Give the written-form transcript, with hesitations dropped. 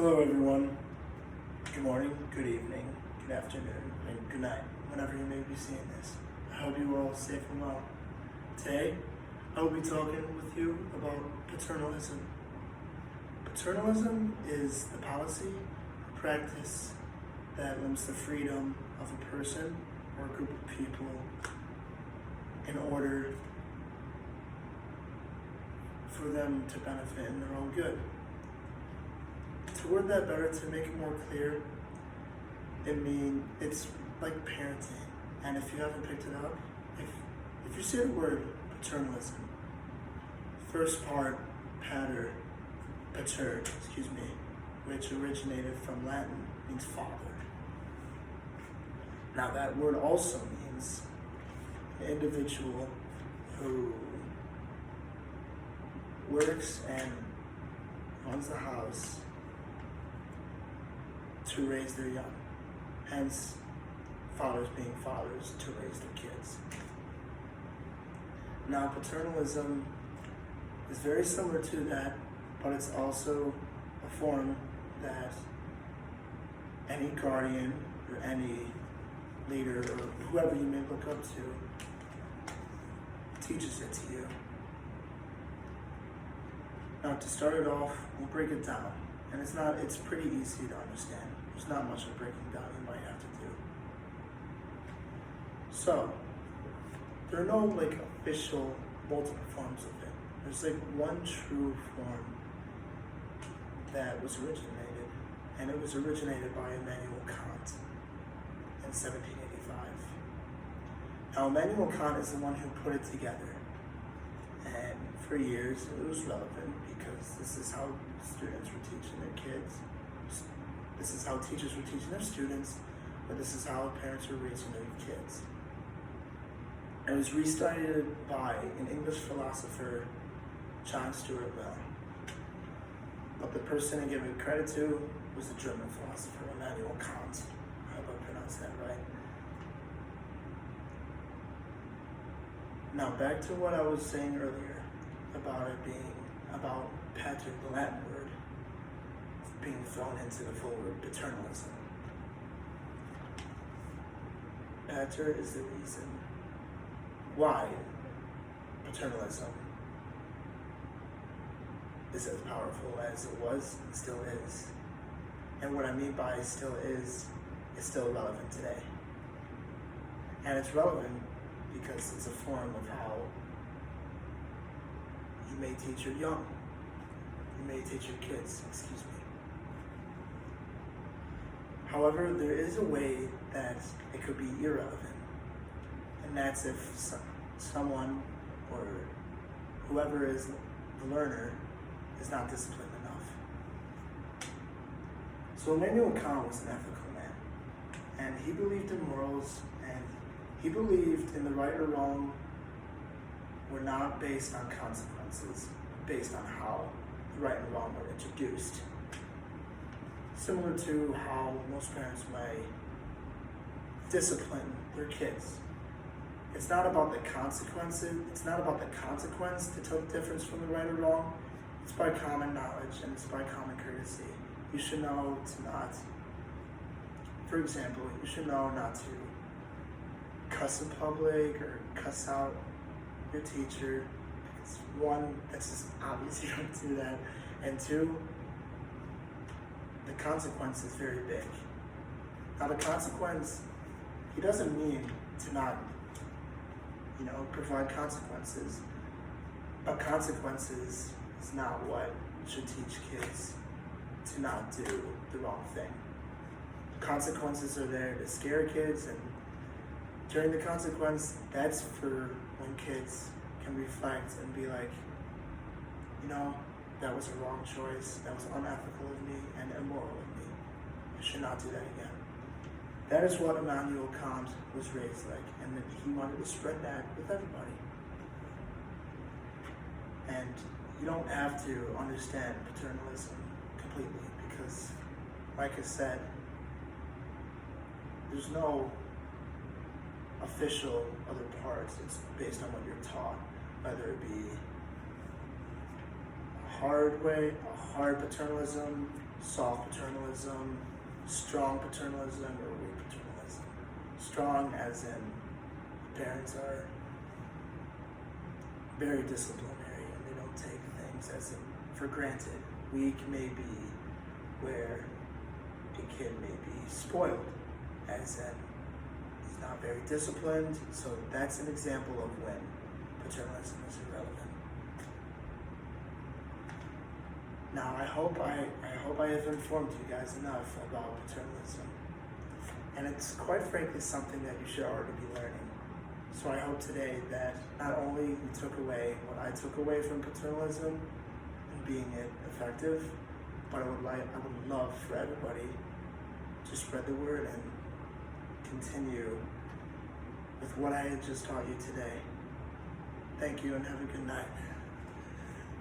Hello, everyone. Good morning, good evening, good afternoon, and good night, whenever you may be seeing this. I hope you are all safe and well. Today, I will be talking with you about paternalism. Paternalism is the policy or practice that limits the freedom of a person or a group of people in order for them to benefit in their own good. To word that better, to make it more clear, it's like parenting. And if you haven't picked it up, if you say the word paternalism, first part, pater, which originated from Latin, means father. Now that word also means an individual who works and runs the house to raise their young. Hence, fathers being fathers to raise their kids. Now, paternalism is very similar to that, but it's also a form that any guardian or any leader or whoever you may look up to teaches it to you. Now, to start it off, we'll break it down. And it's pretty easy to understand. There's not much of breaking down you might have to do. So, there are no official multiple forms of it. There's one true form that was originated, and it was originated by Immanuel Kant in 1785. Now, Immanuel Kant is the one who put it together. And for years, it was relevant because this is how students were teaching their kids. This is how teachers were teaching their students, but this is how parents were raising their kids. And it was restarted by an English philosopher, John Stuart Mill. But the person to give it credit to was the German philosopher, Immanuel Kant. I hope I pronounced that right. Now back to what I was saying earlier about it being about pater, the Latin word, being thrown into the full word paternalism. Pater is the reason why paternalism is as powerful as it was and still is. And what I mean by still is still relevant today. And it's relevant because it's a form of how you may teach your young. You may teach your kids, excuse me. However, there is a way that it could be irrelevant. And that's if someone or whoever is the learner is not disciplined enough. So Immanuel Kant was an ethical man. And he believed in morals, and he believed in the right or wrong were not based on consequences, based on how the right and wrong were introduced. Similar to how most parents may discipline their kids. It's not about the consequences, it's not about the consequence to tell the difference from the right or wrong. It's by common knowledge and it's by common courtesy. You should know to not, for example, you should know not to cuss in public or cuss out your teacher. Because one, that's just obvious you don't do that. And two, the consequence is very big. Now the consequence, he doesn't mean to not, provide consequences. But consequences is not what should teach kids to not do the wrong thing. Consequences are there to scare kids, and during the consequence, that's for when kids can reflect and be like, that was a wrong choice, that was unethical of me and immoral of me. I should not do that again. That is what Immanuel Kant was raised like, and that he wanted to spread that with everybody. And you don't have to understand paternalism completely because, like I said, there's no official other parts. It's based on what you're taught, whether it be hard way, a hard paternalism, soft paternalism, strong paternalism, or weak paternalism. Strong as in parents are very disciplinary and they don't take things as for granted. Weak may be where a kid may be spoiled, as in he's not very disciplined, so that's an example of when paternalism is irrelevant. Now I hope I have informed you guys enough about paternalism. And it's quite frankly something that you should already be learning. So I hope today that not only you took away what I took away from paternalism and being it effective, but I would love for everybody to spread the word and continue with what I had just taught you today. Thank you and have a good night.